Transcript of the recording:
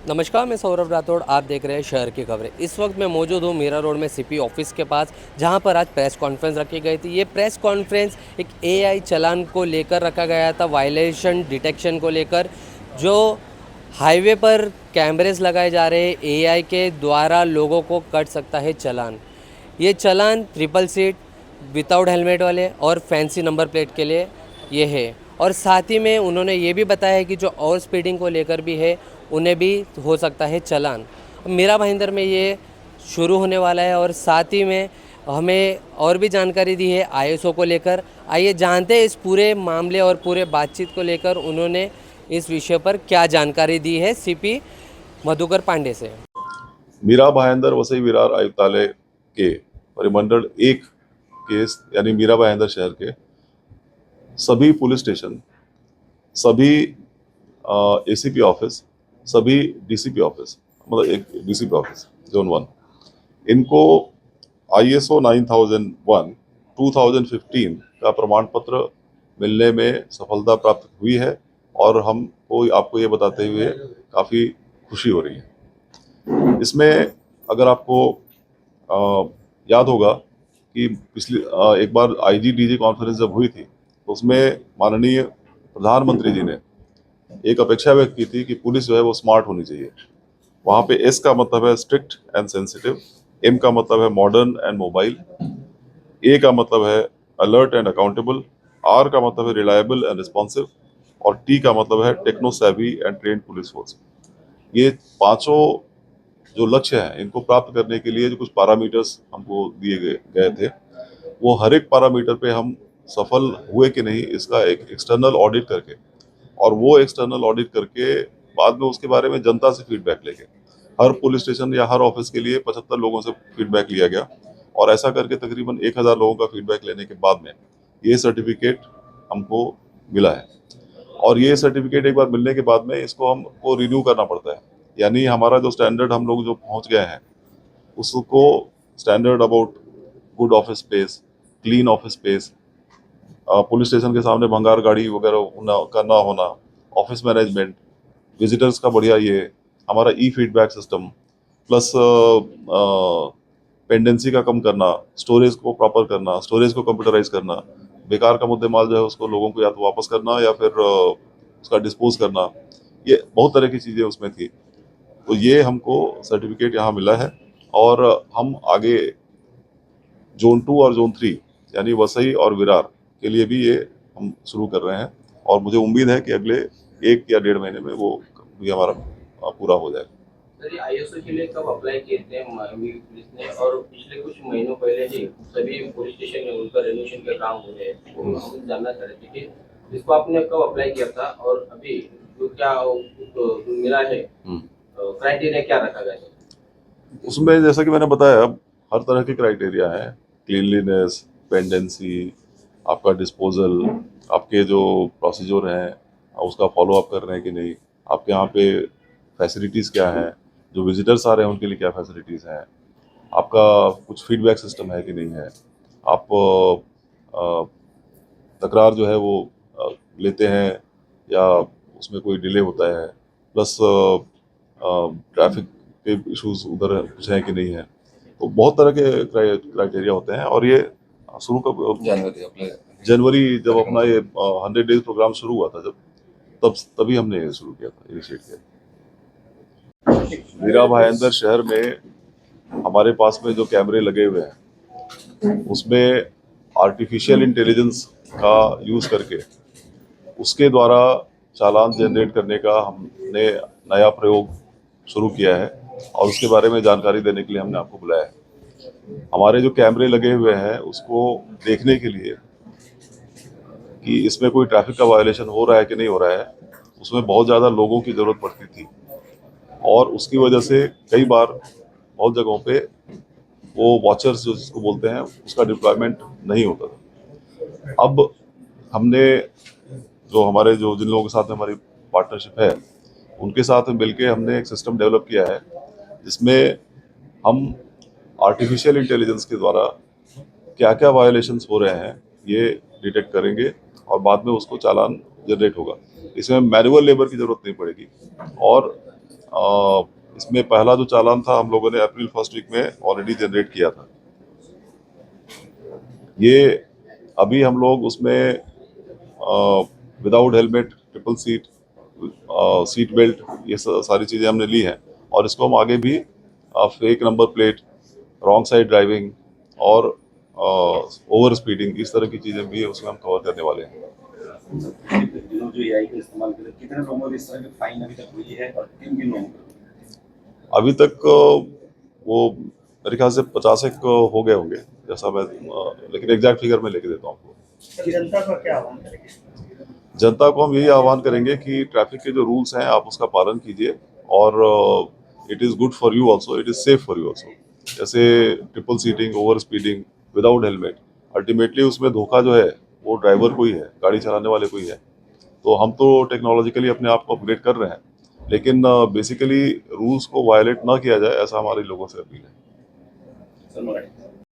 नमस्कार, मैं सौरभ राठौड़। आप देख रहे हैं शहर की खबरें। इस वक्त मैं मौजूद हूँ मीरा रोड में सीपी ऑफिस के पास, जहाँ पर आज प्रेस कॉन्फ्रेंस रखी गई थी। ये प्रेस कॉन्फ्रेंस एक एआई चालान को लेकर रखा गया था, वायलेशन डिटेक्शन को लेकर। जो हाईवे पर कैमरेज लगाए जा रहे हैं, एआई के द्वारा लोगों को कट सकता है चालान। ये चालान ट्रिपल सीट, विदाउट हेलमेट वाले और फैंसी नंबर प्लेट के लिए ये है। और साथ ही में उन्होंने ये भी बताया है कि जो ओवर स्पीडिंग को लेकर भी है, उन्हें भी हो सकता है चालान। मीरा भाईंदर में ये शुरू होने वाला है। और साथ ही में हमें और भी जानकारी दी है आईएसओ को लेकर। आइए जानते हैं इस पूरे मामले और पूरे बातचीत को लेकर उन्होंने इस विषय पर क्या जानकारी दी है सीपी मधुकर पांडे से। मीरा भाईंदर वसई विरार आयुक्तालय के परिमंडल 1 केस यानी मीरा भाईंदर शहर के सभी पुलिस स्टेशन, सभी एसीपी ऑफिस, सभी डीसीपी ऑफिस, मतलब एक डीसीपी ऑफिस जोन 1, इनको आईएसओ 9001 2015 का प्रमाण पत्र मिलने में सफलता प्राप्त हुई है। और हमको आपको ये बताते हुए काफ़ी खुशी हो रही है। इसमें अगर आपको याद होगा कि पिछली एक बार आईजी डीजी कॉन्फ्रेंस जब हुई थी, तो उसमें माननीय प्रधानमंत्री जी ने एक अपेक्षा व्यक्त की थी कि पुलिस जो है वो स्मार्ट होनी चाहिए। वहाँ पे एस का मतलब है स्ट्रिक्ट एंड सेंसिटिव, एम का मतलब है मॉडर्न एंड मोबाइल, ए का मतलब है अलर्ट एंड अकाउंटेबल, आर का मतलब है रिलायबल एंड रिस्पॉन्सिव, और टी का मतलब है techno savvy and train police force. ये पांचों जो लक्ष्य हैं, इनको प्राप्त करने के लिए जो कुछ पैरामीटर्स हमको दिए गए थे, वो हर एक पैरामीटर पे हम सफल हुए कि नहीं, इसका एक एक्सटर्नल ऑडिट करके, और वो एक्सटर्नल ऑडिट करके बाद में उसके बारे में जनता से फीडबैक लेके हर पुलिस स्टेशन या हर ऑफिस के लिए 75 लोगों से फीडबैक लिया गया। और ऐसा करके तकरीबन 1000 लोगों का फीडबैक लेने के बाद में ये सर्टिफिकेट हमको मिला है। और ये सर्टिफिकेट एक बार मिलने के बाद में इसको हमको रिन्यू करना पड़ता है। यानी हमारा जो स्टैंडर्ड हम लोग जो पहुंच गए हैं, उसको standard about good office space, clean office space, police station के सामने भंगार गाड़ी वगैरह का ना होना, ऑफिस मैनेजमेंट, विजिटर्स का बढ़िया, ये हमारा ई फीडबैक सिस्टम, प्लस पेंडेंसी का कम करना, स्टोरेज को प्रॉपर करना, स्टोरेज को कंप्यूटराइज करना, बेकार का मुद्दे माल जो है उसको लोगों को या तो वापस करना या फिर उसका डिस्पोज करना, ये बहुत तरह की चीज़ें उसमें थी। तो ये हमको सर्टिफिकेट यहाँ मिला है। और हम आगे जोन 2 और जोन 3 यानी वसई और विरार के लिए भी ये हम शुरू कर रहे हैं। और मुझे उम्मीद है कि अगले 1 या 1.5 महीने में वो भी हमारा पूरा हो जाएगा। सर, ये आईएसओ के लिए कब अप्लाई किए थे पुलिस ने? और पिछले कुछ महीनों पहले ही सभी पुलिस स्टेशन में उनका रेनोवेशन का काम हो रहे हैं, तो हम जानना चाह रहे थे कि इसको आपने कब अप्लाई किया था और अभी जो क्या जो मिला है, क्राइटेरिया क्या रखा गया है? उसमें जैसा कि मैंने बताया, हर तरह के क्राइटेरिया हैं। क्लीनलीनेस, पेंडेंसी, आपका डिस्पोजल, आपके जो प्रोसीजर हैं उसका फॉलो अप कर रहे हैं कि नहीं, आपके यहाँ पे फैसिलिटीज़ क्या हैं, जो विजिटर्स आ रहे हैं उनके लिए क्या फैसिलिटीज़ हैं, आपका कुछ फीडबैक सिस्टम है कि नहीं है, आप तकरार जो है वो लेते हैं या उसमें कोई डिले होता है, प्लस ट्रैफिक के इश्यूज उधर कुछ है कि नहीं है। तो बहुत तरह के क्राइटेरिया होते हैं। और ये शुरू कब, जनवरी जब अपना ये 100 डेज प्रोग्राम शुरू हुआ था, जब तभी हमने ये शुरू किया था, इनिशिएट किया था। मीरा भाईंदर शहर में हमारे पास में जो कैमरे लगे हुए हैं, उसमें आर्टिफिशियल इंटेलिजेंस का यूज करके उसके द्वारा चालान जनरेट करने का हमने नया प्रयोग शुरू किया है। और उसके बारे में जानकारी देने के लिए हमने आपको बुलाया है। हमारे जो कैमरे लगे हुए हैं उसको देखने के लिए कि इसमें कोई ट्रैफिक का वायोलेशन हो रहा है कि नहीं हो रहा है, उसमें बहुत ज़्यादा लोगों की ज़रूरत पड़ती थी। और उसकी वजह से कई बार बहुत जगहों पे वो वॉचर्स जो जिसको बोलते हैं, उसका डिप्लॉयमेंट नहीं होता था। अब हमने जो हमारे जो जिन लोगों के साथ में हमारी पार्टनरशिप है, उनके साथ मिलके हमने एक सिस्टम डेवलप किया है, जिसमें हम आर्टिफिशियल इंटेलिजेंस के द्वारा क्या क्या वायोलेशंस हो रहे हैं ये डिटेक्ट करेंगे, और बाद में उसको चालान जनरेट होगा। इसमें मैनुअल लेबर की ज़रूरत नहीं पड़ेगी। और इसमें पहला जो चालान था हम लोगों ने अप्रैल फर्स्ट वीक में ऑलरेडी जनरेट किया था। ये अभी हम लोग उसमें without helmet, triple seat, seat belt, ये सारी चीज़ें हमने ली हैं और इसको हम आगे भी fake number plate, wrong side driving और ओवर स्पीडिंग, इस तरह की चीज़ें भी उसमें हम कवर करने वाले हैं। दिनों जो एआई का इस्तेमाल कर कितने लोगों को इस तरह की फाइन अभी तक हुई है और किन किन लोगों को? अभी तक वो मेरे ख्याल से 50 एक हो गए होंगे, जैसा मैं लेकिन एग्जैक्ट फिगर मैं लेके देता हूँ आपको। जनता का क्या आह्वान करेंगे? जनता को हम यही आह्वान करेंगे कि ट्रैफिक के जो रूल्स हैं आप उसका पालन कीजिए और it is good for you also, it is safe for you also. जैसे triple seating, over speeding, without helmet, ultimately उसमें धोखा जो है वो ड्राइवर को ही है, गाड़ी चलाने वाले को ही है। तो हम तो टेक्नोलॉजिकली अपने आप को अपग्रेड कर रहे हैं, लेकिन बेसिकली रूल्स को वायलेट ना किया जाए, ऐसा हमारे लोगों से अपील है। सर,